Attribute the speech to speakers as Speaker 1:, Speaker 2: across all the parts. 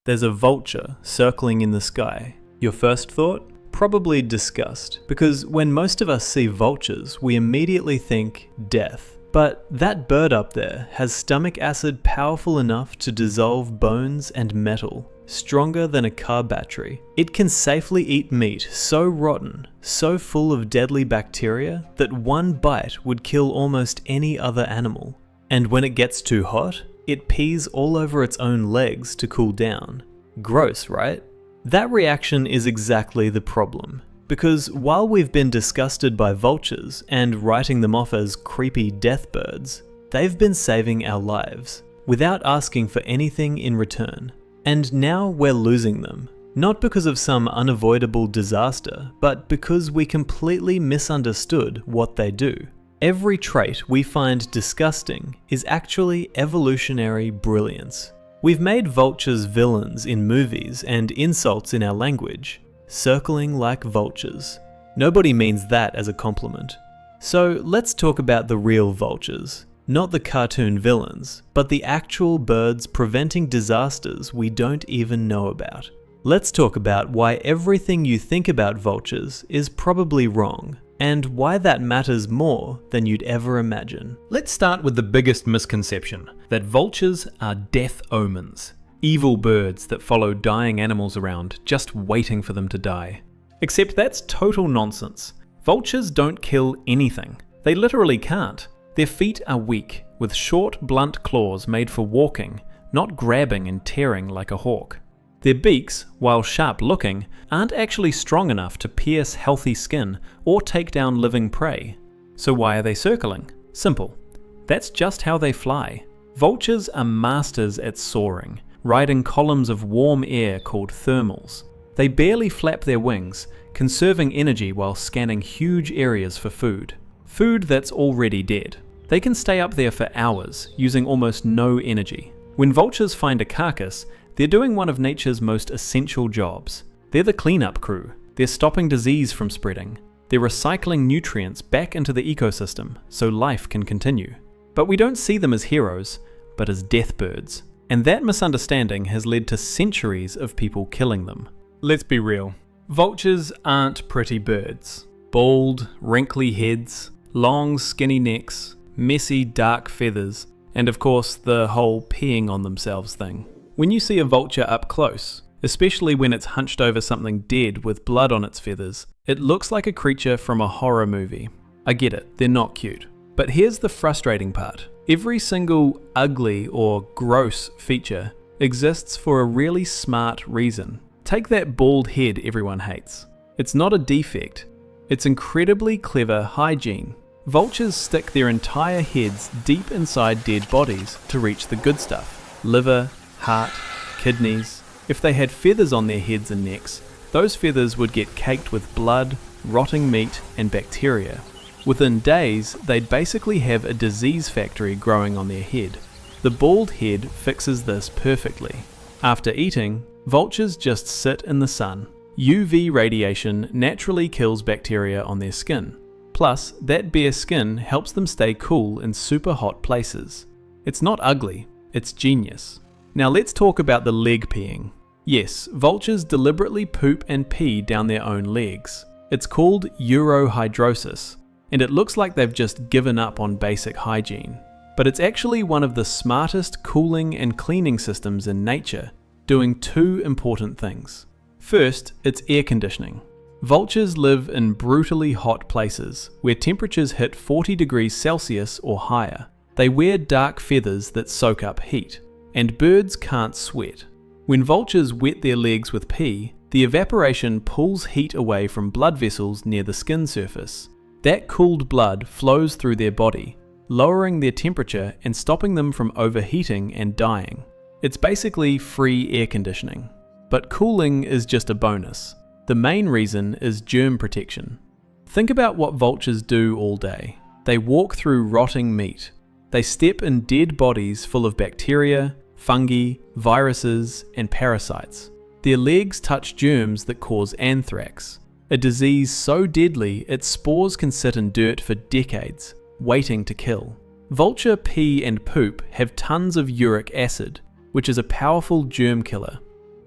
Speaker 1: there's a vulture circling in the sky. Your first thought? Probably disgust, because when most of us see vultures, we immediately think death. But that bird up there has stomach acid powerful enough to dissolve bones and metal, stronger than a car battery. It can safely eat meat so rotten, so full of deadly bacteria, that one bite would kill almost any other animal. And when it gets too hot, it pees all over its own legs to cool down. Gross, right? That reaction is exactly the problem. Because while we've been disgusted by vultures and writing them off as creepy death birds, they've been saving our lives without asking for anything in return. And now we're losing them, not because of some unavoidable disaster, but because we completely misunderstood what they do. Every trait we find disgusting is actually evolutionary brilliance. We've made vultures villains in movies and insults in our language. Circling like vultures. Nobody means that as a compliment. So let's talk about the real vultures. Not the cartoon villains, but the actual birds preventing disasters we don't even know about. Let's talk about why everything you think about vultures is probably wrong, and why that matters more than you'd ever imagine.
Speaker 2: Let's start with the biggest misconception, that vultures are death omens. Evil birds that follow dying animals around, just waiting for them to die. Except that's total nonsense. Vultures don't kill anything. They literally can't. Their feet are weak, with short, blunt claws made for walking, not grabbing and tearing like a hawk. Their beaks, while sharp-looking, aren't actually strong enough to pierce healthy skin or take down living prey. So why are they circling? Simple. That's just how they fly. Vultures are masters at soaring, riding columns of warm air called thermals. They barely flap their wings, conserving energy while scanning huge areas for food. Food that's already dead. They can stay up there for hours, using almost no energy. When vultures find a carcass, they're doing one of nature's most essential jobs. They're the cleanup crew. They're stopping disease from spreading. They're recycling nutrients back into the ecosystem so life can continue. But we don't see them as heroes, but as death birds. And that misunderstanding has led to centuries of people killing them. Let's be real. Vultures aren't pretty birds. Bald, wrinkly heads, long, skinny necks, messy, dark feathers, and of course the whole peeing on themselves thing. When you see a vulture up close, especially when it's hunched over something dead with blood on its feathers, it looks like a creature from a horror movie. I get it, they're not cute. But here's the frustrating part. Every single ugly or gross feature exists for a really smart reason. Take that bald head everyone hates. It's not a defect. It's incredibly clever hygiene. Vultures stick their entire heads deep inside dead bodies to reach the good stuff. Liver, heart, kidneys. If they had feathers on their heads and necks, those feathers would get caked with blood, rotting meat, and bacteria. Within days, they'd basically have a disease factory growing on their head. The bald head fixes this perfectly. After eating, vultures just sit in the sun. UV radiation naturally kills bacteria on their skin. Plus, that bare skin helps them stay cool in super hot places. It's not ugly, it's genius. Now let's talk about the leg peeing. Yes, vultures deliberately poop and pee down their own legs. It's called urohydrosis. And it looks like they've just given up on basic hygiene. But it's actually one of the smartest cooling and cleaning systems in nature, doing two important things. First, it's air conditioning. Vultures live in brutally hot places, where temperatures hit 40 degrees Celsius or higher. They wear dark feathers that soak up heat, and birds can't sweat. When vultures wet their legs with pee, the evaporation pulls heat away from blood vessels near the skin surface. That cooled blood flows through their body, lowering their temperature and stopping them from overheating and dying. It's basically free air conditioning. But cooling is just a bonus. The main reason is germ protection. Think about what vultures do all day. They walk through rotting meat. They step in dead bodies full of bacteria, fungi, viruses, and parasites. Their legs touch germs that cause anthrax, a disease so deadly its spores can sit in dirt for decades, waiting to kill. Vulture pee and poop have tons of uric acid, which is a powerful germ killer.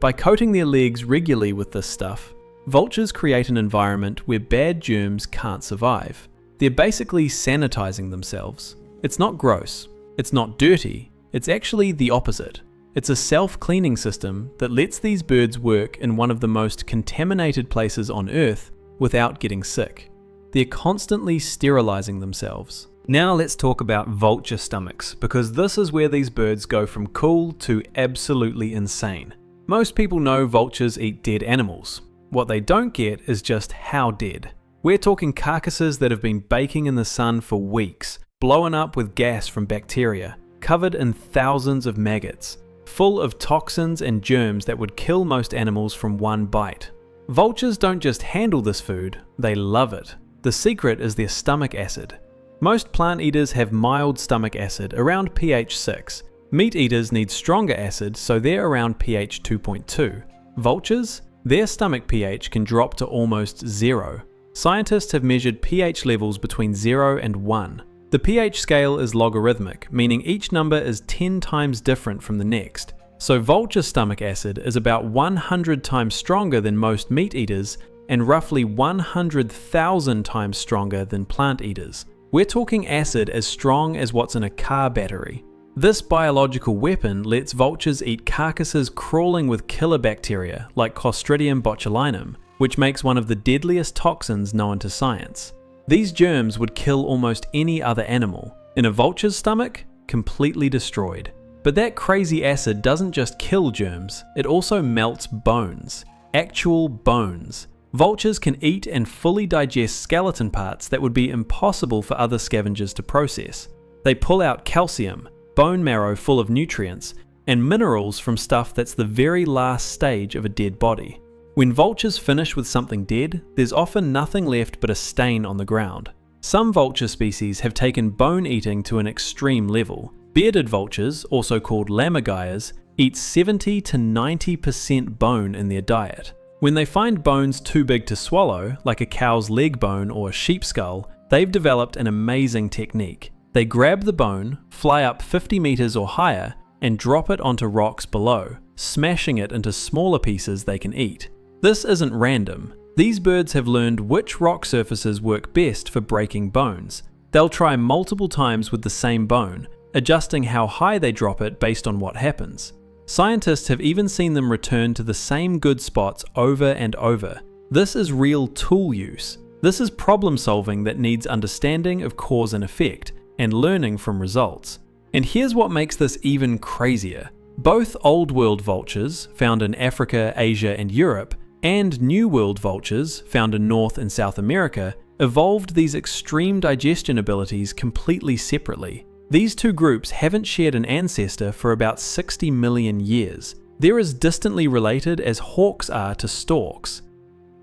Speaker 2: By coating their legs regularly with this stuff, vultures create an environment where bad germs can't survive. They're basically sanitizing themselves. It's not gross, it's not dirty, it's actually the opposite. It's a self-cleaning system that lets these birds work in one of the most contaminated places on Earth without getting sick. They're constantly sterilizing themselves. Now let's talk about vulture stomachs, because this is where these birds go from cool to absolutely insane. Most people know vultures eat dead animals. What they don't get is just how dead. We're talking carcasses that have been baking in the sun for weeks, blown up with gas from bacteria, covered in thousands of maggots, full of toxins and germs that would kill most animals from one bite. Vultures don't just handle this food, they love it. The secret is their stomach acid. Most plant eaters have mild stomach acid, around pH 6. Meat eaters need stronger acid, so they're around pH 2.2. Vultures? Their stomach pH can drop to almost 0. Scientists have measured pH levels between 0 and 1. The pH scale is logarithmic, meaning each number is 10 times different from the next. So vulture stomach acid is about 100 times stronger than most meat eaters and roughly 100,000 times stronger than plant eaters. We're talking acid as strong as what's in a car battery. This biological weapon lets vultures eat carcasses crawling with killer bacteria like Clostridium botulinum, which makes one of the deadliest toxins known to science. These germs would kill almost any other animal. In a vulture's stomach, completely destroyed. But that crazy acid doesn't just kill germs, it also melts bones. Actual bones. Vultures can eat and fully digest skeleton parts that would be impossible for other scavengers to process. They pull out calcium, bone marrow full of nutrients, and minerals from stuff that's the very last stage of a dead body. When vultures finish with something dead, there's often nothing left but a stain on the ground. Some vulture species have taken bone eating to an extreme level. Bearded vultures, also called lammergeiers, eat 70 to 90% bone in their diet. When they find bones too big to swallow, like a cow's leg bone or a sheep skull, they've developed an amazing technique. They grab the bone, fly up 50 meters or higher, and drop it onto rocks below, smashing it into smaller pieces they can eat. This isn't random. These birds have learned which rock surfaces work best for breaking bones. They'll try multiple times with the same bone, adjusting how high they drop it based on what happens. Scientists have even seen them return to the same good spots over and over. This is real tool use. This is problem solving that needs understanding of cause and effect, and learning from results. And here's what makes this even crazier. Both Old World vultures, found in Africa, Asia, and Europe, and New World vultures, found in North and South America, evolved these extreme digestion abilities completely separately. These two groups haven't shared an ancestor for about 60 million years. They're as distantly related as hawks are to storks.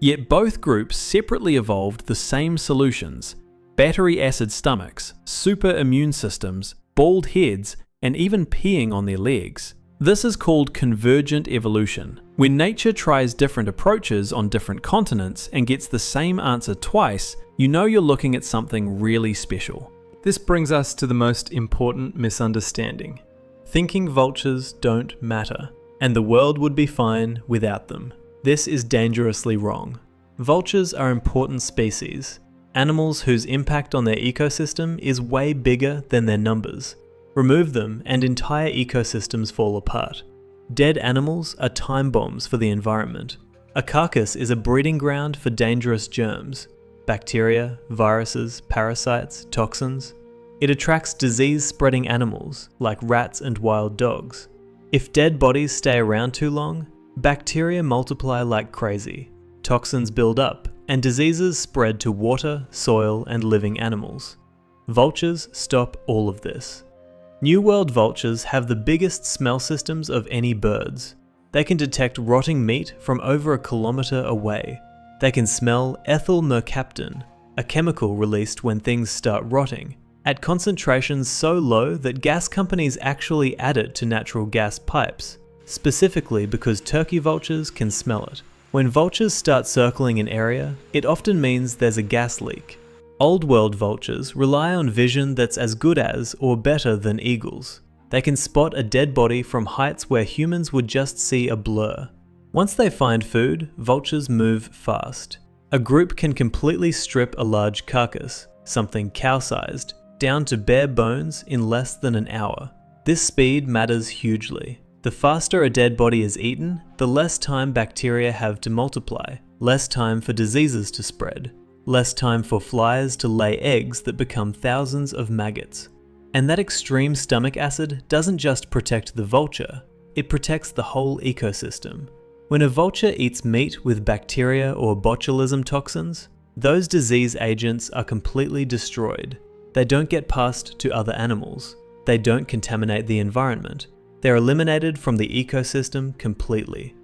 Speaker 2: Yet both groups separately evolved the same solutions: battery acid stomachs, super immune systems, bald heads, and even peeing on their legs. This is called convergent evolution. When nature tries different approaches on different continents and gets the same answer twice, you know you're looking at something really special.
Speaker 1: This brings us to the most important misunderstanding. Thinking vultures don't matter, and the world would be fine without them. This is dangerously wrong. Vultures are important species, animals whose impact on their ecosystem is way bigger than their numbers. Remove them and entire ecosystems fall apart. Dead animals are time bombs for the environment. A carcass is a breeding ground for dangerous germs, bacteria, viruses, parasites, toxins. It attracts disease-spreading animals like rats and wild dogs. If dead bodies stay around too long, bacteria multiply like crazy, toxins build up, and diseases spread to water, soil, and living animals. Vultures stop all of this. New World vultures have the biggest smell systems of any birds. They can detect rotting meat from over a kilometer away. They can smell ethyl mercaptan, a chemical released when things start rotting, at concentrations so low that gas companies actually add it to natural gas pipes, specifically because turkey vultures can smell it. When vultures start circling an area, it often means there's a gas leak. Old World vultures rely on vision that's as good as or better than eagles. They can spot a dead body from heights where humans would just see a blur. Once they find food, vultures move fast. A group can completely strip a large carcass, something cow-sized, down to bare bones in less than an hour. This speed matters hugely. The faster a dead body is eaten, the less time bacteria have to multiply, less time for diseases to spread, less time for flies to lay eggs that become thousands of maggots. And that extreme stomach acid doesn't just protect the vulture, it protects the whole ecosystem. When a vulture eats meat with bacteria or botulism toxins, those disease agents are completely destroyed. They don't get passed to other animals. They don't contaminate the environment. They're eliminated from the ecosystem completely.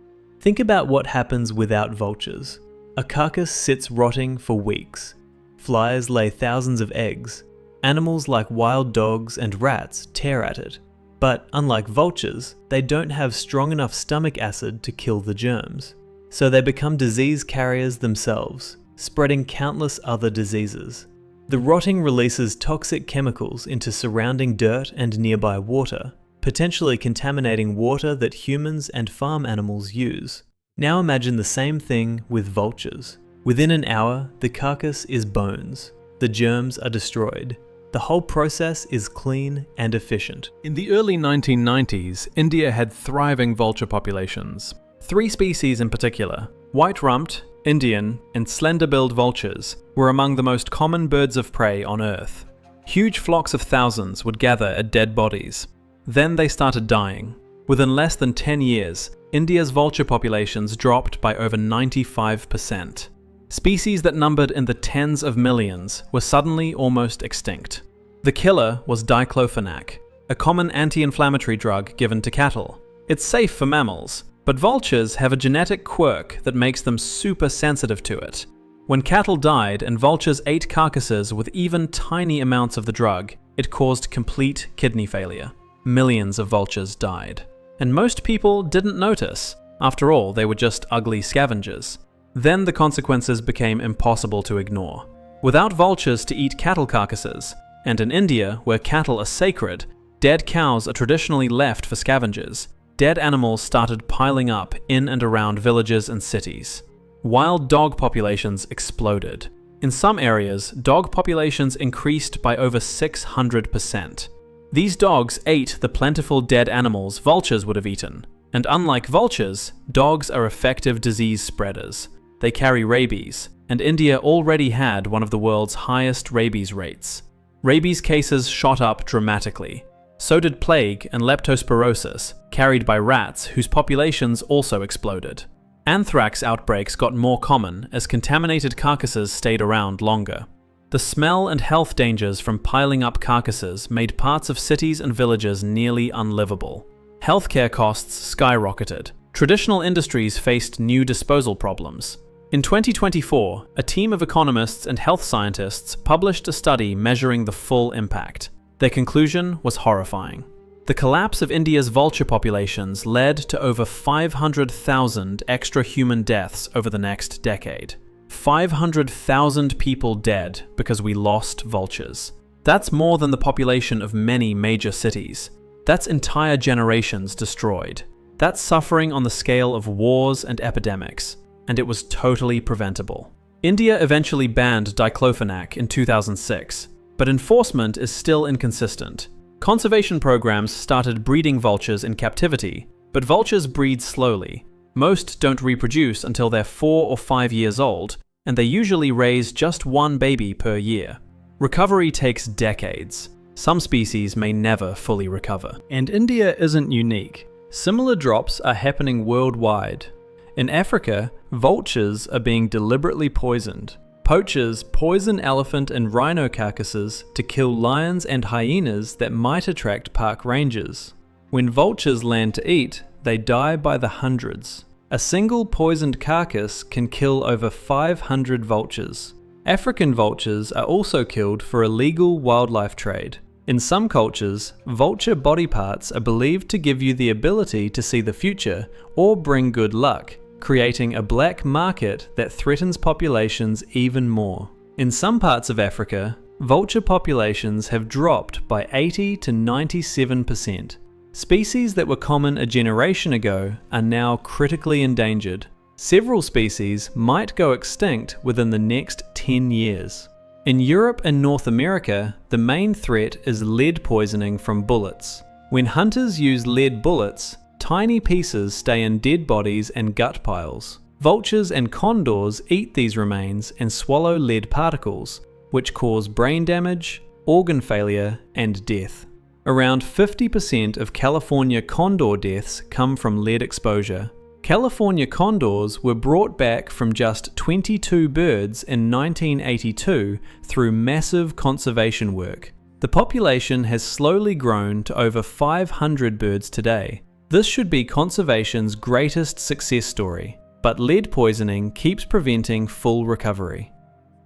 Speaker 1: Think about what happens without vultures. A carcass sits rotting for weeks. Flies lay thousands of eggs. Animals like wild dogs and rats tear at it. But unlike vultures, they don't have strong enough stomach acid to kill the germs. So they become disease carriers themselves, spreading countless other diseases. The rotting releases toxic chemicals into surrounding dirt and nearby water, potentially contaminating water that humans and farm animals use. Now imagine the same thing with vultures. Within an hour, the carcass is bones. The germs are destroyed. The whole process is clean and efficient.
Speaker 2: In the early 1990s, India had thriving vulture populations. 3 species in particular, white-rumped, Indian, and slender-billed vultures, were among the most common birds of prey on Earth. Huge flocks of thousands would gather at dead bodies. Then they started dying. Within less than 10 years, India's vulture populations dropped by over 95%. Species that numbered in the tens of millions were suddenly almost extinct. The killer was diclofenac, a common anti-inflammatory drug given to cattle. It's safe for mammals, but vultures have a genetic quirk that makes them super sensitive to it. When cattle died and vultures ate carcasses with even tiny amounts of the drug, it caused complete kidney failure. Millions of vultures died. And most people didn't notice. After all, they were just ugly scavengers. Then the consequences became impossible to ignore. Without vultures to eat cattle carcasses, and in India, where cattle are sacred, dead cows are traditionally left for scavengers, dead animals started piling up in and around villages and cities. Wild dog populations exploded. In some areas, dog populations increased by over 600%. These dogs ate the plentiful dead animals vultures would have eaten. And unlike vultures, dogs are effective disease spreaders. They carry rabies, and India already had one of the world's highest rabies rates. Rabies cases shot up dramatically. So did plague and leptospirosis, carried by rats whose populations also exploded. Anthrax outbreaks got more common as contaminated carcasses stayed around longer. The smell and health dangers from piling up carcasses made parts of cities and villages nearly unlivable. Healthcare costs skyrocketed. Traditional industries faced new disposal problems. In 2024, a team of economists and health scientists published a study measuring the full impact. Their conclusion was horrifying. The collapse of India's vulture populations led to over 500,000 extra human deaths over the next decade. 500,000 people dead because we lost vultures. That's more than the population of many major cities. That's entire generations destroyed. That's suffering on the scale of wars and epidemics. And it was totally preventable. India eventually banned diclofenac in 2006, but enforcement is still inconsistent. Conservation programs started breeding vultures in captivity, but vultures breed slowly. Most don't reproduce until they're 4 or 5 years old, and they usually raise just 1 baby per year. Recovery takes decades. Some species may never fully recover.
Speaker 1: And India isn't unique. Similar drops are happening worldwide. In Africa, vultures are being deliberately poisoned. Poachers poison elephant and rhino carcasses to kill lions and hyenas that might attract park rangers. When vultures land to eat, they die by the hundreds. A single poisoned carcass can kill over 500 vultures. African vultures are also killed for illegal wildlife trade. In some cultures, vulture body parts are believed to give you the ability to see the future or bring good luck, creating a black market that threatens populations even more. In some parts of Africa, vulture populations have dropped by 80 to 97%.
Speaker 2: Species that were common a generation ago are now critically endangered. Several species might go extinct within the next 10 years. In Europe and North America, the main threat is lead poisoning from bullets. When hunters use lead bullets, tiny pieces stay in dead bodies and gut piles. Vultures and condors eat these remains and swallow lead particles, which cause brain damage, organ failure, and death. Around 50% of California condor deaths come from lead exposure. California condors were brought back from just 22 birds in 1982 through massive conservation work. The population has slowly grown to over 500 birds today. This should be conservation's greatest success story, but lead poisoning keeps preventing full recovery.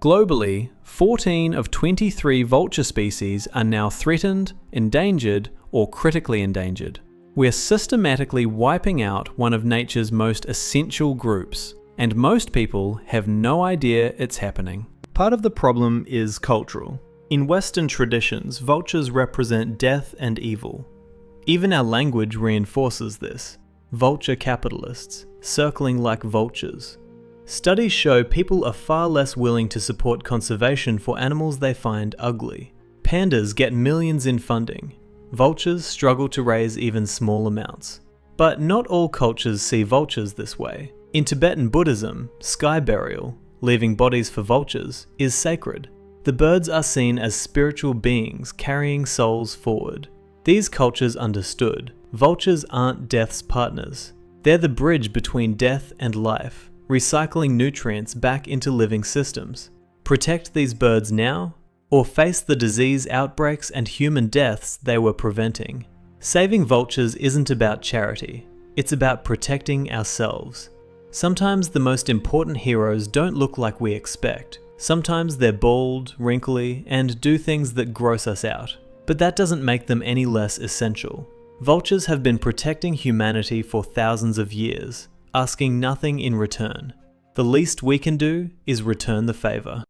Speaker 2: Globally, 14 of 23 vulture species are now threatened, endangered, or critically endangered. We're systematically wiping out one of nature's most essential groups, and most people have no idea it's happening.
Speaker 1: Part of the problem is cultural. In Western traditions, vultures represent death and evil. Even our language reinforces this. Vulture capitalists, circling like vultures. Studies show people are far less willing to support conservation for animals they find ugly. Pandas get millions in funding. Vultures struggle to raise even small amounts. But not all cultures see vultures this way. In Tibetan Buddhism, sky burial, leaving bodies for vultures, is sacred. The birds are seen as spiritual beings carrying souls forward. These cultures understood. Vultures aren't death's partners. They're the bridge between death and life, recycling nutrients back into living systems. Protect these birds now, or face the disease outbreaks and human deaths they were preventing. Saving vultures isn't about charity, it's about protecting ourselves. Sometimes the most important heroes don't look like we expect. Sometimes they're bald, wrinkly, and do things that gross us out. But that doesn't make them any less essential. Vultures have been protecting humanity for thousands of years, asking nothing in return. The least we can do is return the favor.